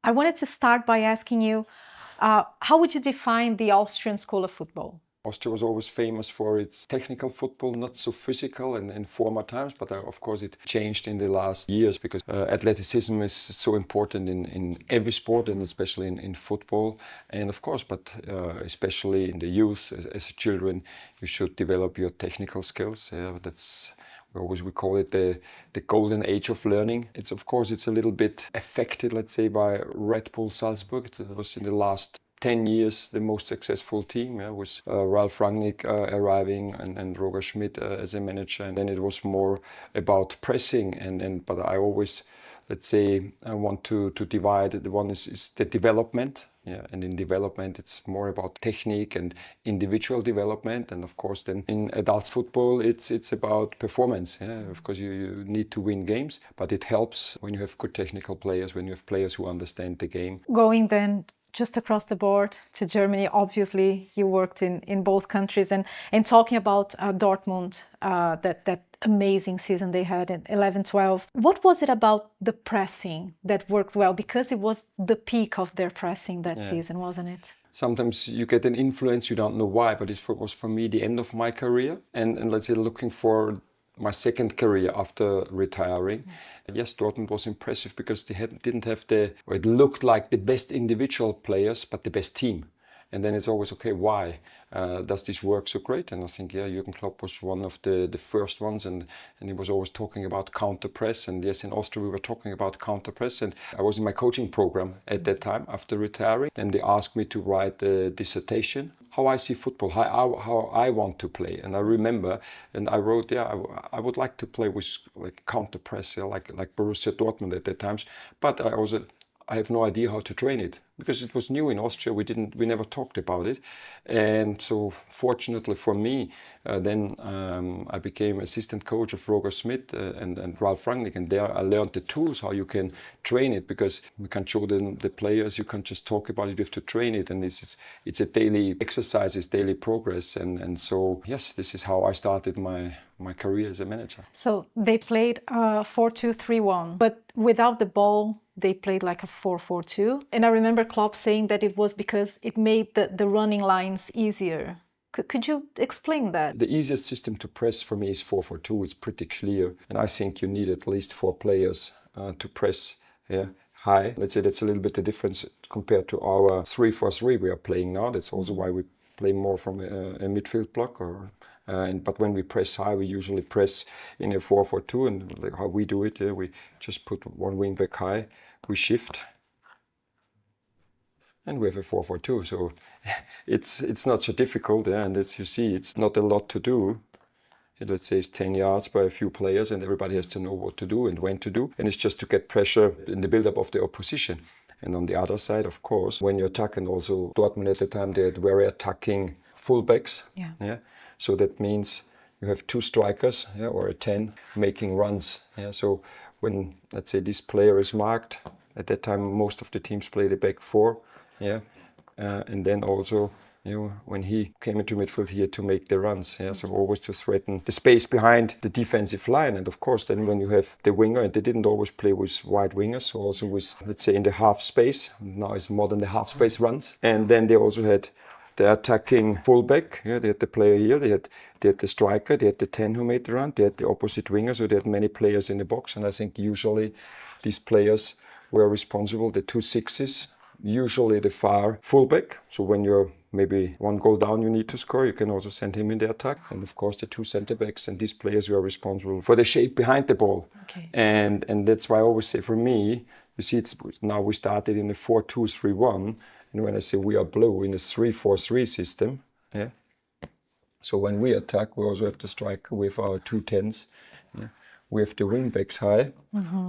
I wanted to start by asking you, how would you define the Austrian school of football? Austria was always famous for its technical football, not so physical in former times, but of course it changed in the last years because athleticism is so important in every sport and especially in football. And of course, but especially in the youth, as children, you should develop your technical skills. That's we call it the golden age of learning. It's of course it's a little bit affected, let's say, by Red Bull Salzburg. It was in the last 10 years the most successful team, with Ralf Rangnick arriving and Roger Schmidt as a manager. And then it was more about pressing. But I always, let's say, I want to divide. The one is the development. Yeah, and in development, it's more about technique and individual development. And of course, then in adult football, it's about performance. Yeah, of course, you need to win games, but it helps when you have good technical players, when you have players who understand the game. Going then just across the board to Germany, obviously you worked in both countries, and talking about Dortmund, that amazing season they had in 11-12. What was it about the pressing that worked well? Because it was the peak of their pressing that season, wasn't it? Sometimes you get an influence, you don't know why, but it was for me the end of my career. And let's say looking for my second career after retiring. Yes, Dortmund was impressive because they didn't have or it looked like the best individual players, but the best team. And then it's always, okay, why does this work so great? And I think, Jürgen Klopp was one of the first ones, and he was always talking about counter press. And yes, in Austria we were talking about counter press. And I was in my coaching program at that time after retiring. And they asked me to write a dissertation, how I see football, how I want to play. And I remember, and I wrote, I would like to play with like counter press, like Borussia Dortmund at that times. But I have no idea how to train it because it was new in Austria. We never talked about it. And so fortunately for me, then I became assistant coach of Roger Schmidt and Ralf Rangnick. And there I learned the tools, how you can train it, because you can't show them the players, you can't just talk about it, you have to train it. And it's a daily exercise, it's daily progress. And so, yes, this is how I started my career as a manager. So they played 4-2-3-1, but without the ball, they played like a 4-4-2. And I remember Klopp saying that it was because it made the running lines easier. Could you explain that? The easiest system to press for me is 4-4-2. It's pretty clear. And I think you need at least 4 players to press high. Let's say that's a little bit the difference compared to our 3-4-3 we are playing now. That's also why we play more from a midfield block. But when we press high, we usually press in a 4-4-2. And like how we do it, we just put one wing back high, we shift, and we have a 4-4-2. So it's not so difficult. And as you see, it's not a lot to do. Let's say it's 10 yards by a few players, and everybody has to know what to do and when to do. And it's just to get pressure in the build-up of the opposition. And on the other side, of course, when you attack, and also Dortmund at the time, they had very attacking fullbacks. Yeah. So that means you have 2 strikers, or a 10 making runs. So when, let's say, this player is marked, at that time most of the teams played a back 4. And then also, when he came into midfield, he had to make the runs. So always to threaten the space behind the defensive line. And of course, then when you have the winger, and they didn't always play with wide wingers, so also with, let's say, in the half space. Now it's more than the half space runs. And then they also had the attacking fullback. They had the player here. They had the striker. They had the 10 who made the run. They had the opposite winger. So they had many players in the box. And I think usually these players were responsible. The 2 6s, usually the far fullback. So when you're maybe 1 goal down, you need to score, you can also send him in the attack. And of course the 2 center backs, and these players who are responsible for the shape behind the ball. Okay. And that's why I always say, for me, you see, now we started in a 4-2-3-1. And when I say we are blue, in a 3-4-3 system, so when we attack, we also have the striker with our 2 10s. We have the wing backs high.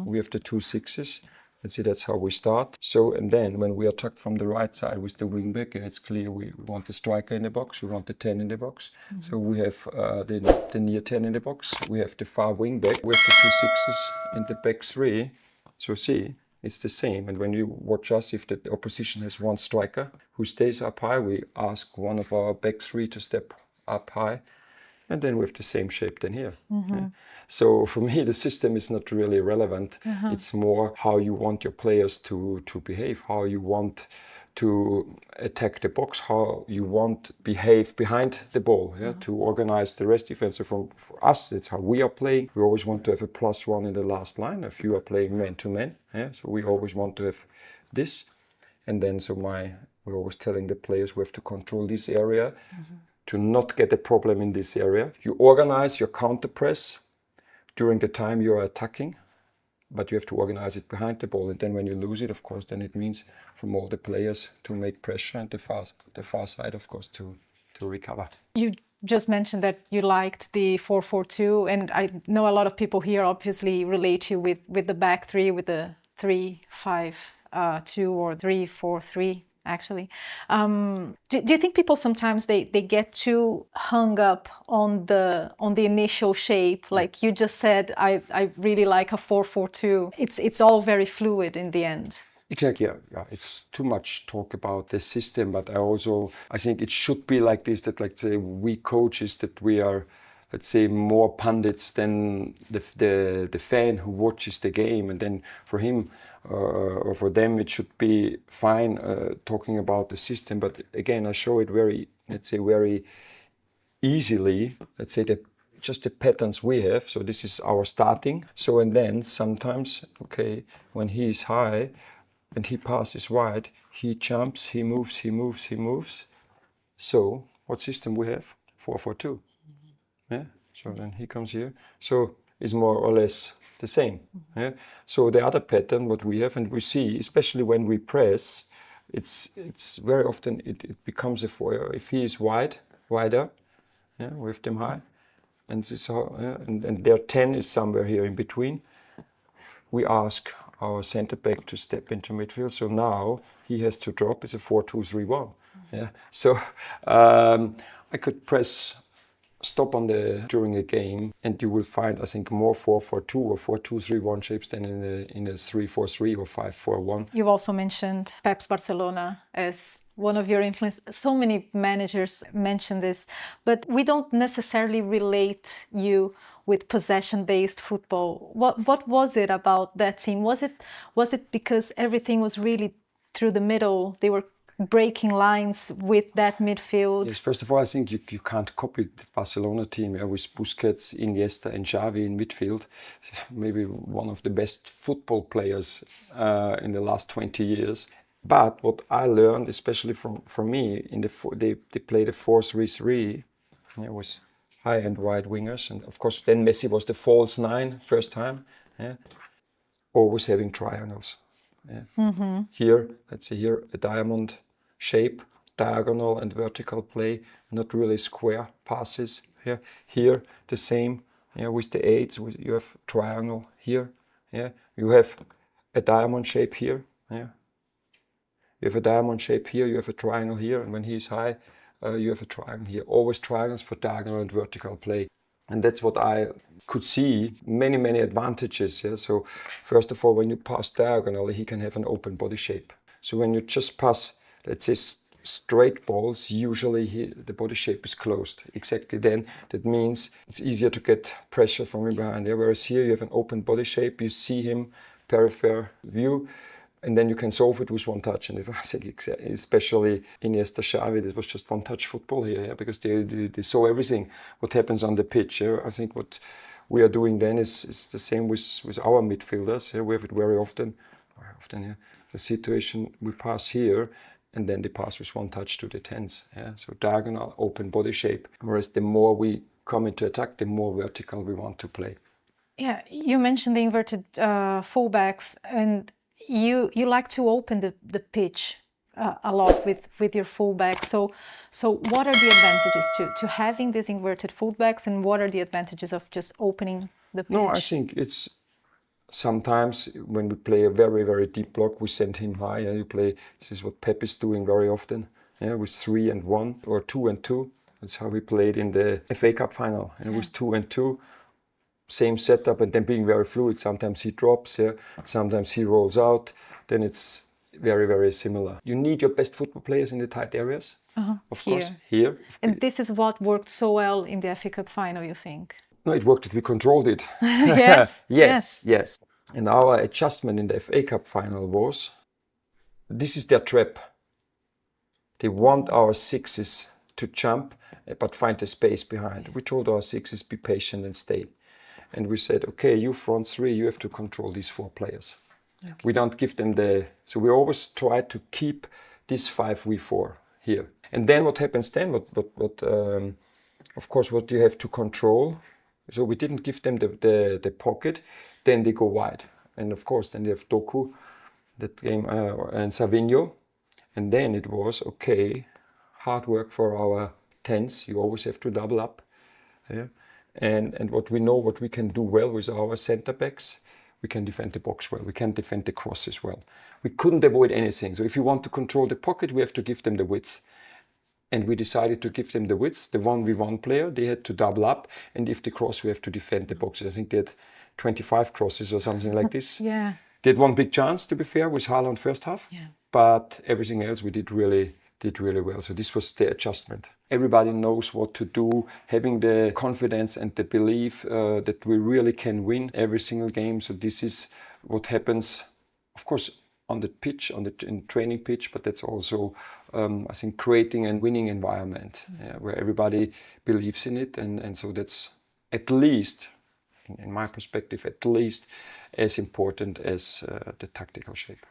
We have the 2 6s. Let's see, that's how we start. So, and then when we attack from the right side with the wing back, it's clear we want the striker in the box, we want the 10 in the box. So we have the near 10 in the box. We have the far wing back. We have the 2 6s in the back 3. So see, it's the same. And when you watch us, if the opposition has 1 striker who stays up high, we ask one of our back 3 to step up high. and then with the same shape than here. Yeah. So for me, the system is not really relevant. It's more how you want your players to behave, how you want to attack the box, how you want to behave behind the ball, to organize the rest defense. So for us, it's how we are playing. We always want to have a +1 in the last line if you are playing man-to-man. So we always want to have this. And then we're always telling the players we have to control this area to not get a problem in this area. You organize your counter press during the time you're attacking, but you have to organize it behind the ball. And then when you lose it, of course, then it means from all the players to make pressure and the far side, of course, to recover. You just mentioned that you liked the 4-4-2, and I know a lot of people here obviously relate you with the back three, with the 3-5-2 or 3-4-3. Actually, do you think people sometimes they get too hung up on the initial shape? Like you just said, I really like a 4-4-2. It's all very fluid in the end. Exactly. Yeah. It's too much talk about the system, but I think it should be like this. That like say we coaches that we are, let's say, more pundits than the fan who watches the game, and then for him. Or for them, it should be fine talking about the system. But again, I show it very easily. Let's say that just the patterns we have. So this is our starting. So and then sometimes, okay, when he is high and he passes wide, he jumps, he moves. So what system we have? 4-4-2. Yeah. So then he comes here. So it's more or less the same. Yeah? So the other pattern, what we have, and we see, especially when we press, it's very often it becomes a 4. If he is wider, with them high, and this and their 10 is somewhere here in between. We ask our center back to step into midfield. So now he has to drop. It's a 4-2-3-1. Yeah. So I could press. Stop during a game, and you will find, I think, more 4-4-2 or 4-2-3-1 shapes than in a 3-4-3 or 5-4-1. You've also mentioned Pep's Barcelona as one of your influences. So many managers mention this, but we don't necessarily relate you with possession-based football. What was it about that team? Was it because everything was really through the middle? They were breaking lines with that midfield? Yes, first of all, I think you can't copy the Barcelona team with Busquets, Iniesta and Xavi in midfield. Maybe one of the best football players in the last 20 years. But what I learned, especially from me, they played a 4-3-3. It was high and wide wingers. And of course, then Messi was the false 9 first time. Yeah. Always having triangles. Yeah. Here, let's see here, a diamond shape, diagonal and vertical play, not really square passes. Here the same. With the 8s, you have triangle here. You have a diamond shape here. You have a diamond shape here. You have a triangle here, and when he is high, you have a triangle here. Always triangles for diagonal and vertical play. And that's what I could see, many advantages. So first of all, when you pass diagonally, he can have an open body shape. So when you just pass, let's say, straight balls, usually the body shape is closed. Exactly then, that means it's easier to get pressure from him behind there. Whereas here you have an open body shape, you see him peripheral view, and then you can solve it with one touch. And if I think especially Iniesta, Xavi, this was just one touch football here, because they saw everything, what happens on the pitch. I think what we are doing then is the same with our midfielders. We have it very often the situation we pass here, and then they pass with one touch to the 10s. So diagonal, open body shape. Whereas the more we come into attack, the more vertical we want to play. Yeah, you mentioned the inverted fullbacks, and you like to open the pitch a lot with your fullbacks. So what are the advantages to having these inverted fullbacks, and what are the advantages of just opening the pitch? No, I think it's sometimes when we play a very, very deep block, we send him high. This is what Pep is doing very often, with 3 and 1 or 2 and 2. That's how we played in the FA Cup final. And it was 2 and 2, same setup, and then being very fluid. Sometimes he drops, sometimes he rolls out. Then it's very, very similar. You need your best football players in the tight areas. Of Here. course, here. And this is what worked so well in the FA Cup final, you think? No, it worked. We controlled it. Yes. Yes. And our adjustment in the FA Cup final was, this is their trap. They want our sixes to jump, but find the space behind. We told our sixes, be patient and stay. And we said, okay, you front three, you have to control these 4 players. Okay. We don't give them so we always try to keep this 5v4 here. And then what happens then, of course, what you have to control. So we didn't give them the pocket, then they go wide. And of course, then they have Doku, that game, and Savinho. And then it was, okay, hard work for our 10s. You always have to double up. Yeah? And what we know, what we can do well with our center backs, we can defend the box well. We can defend the crosses well. We couldn't avoid anything. So if you want to control the pocket, we have to give them the width. And we decided to give them the width. The 1v1 player, they had to double up. And if they cross, we have to defend the boxes. I think they had 25 crosses or something like this. Yeah. They had one big chance, to be fair, with Haaland first half. Yeah. But everything else we did really well. So this was the adjustment. Everybody knows what to do, having the confidence and the belief that we really can win every single game. So this is what happens, of course, on the pitch, in training pitch, but that's also, I think, creating a winning environment where everybody believes in it. And so that's at least, in my perspective, at least as important as the tactical shape.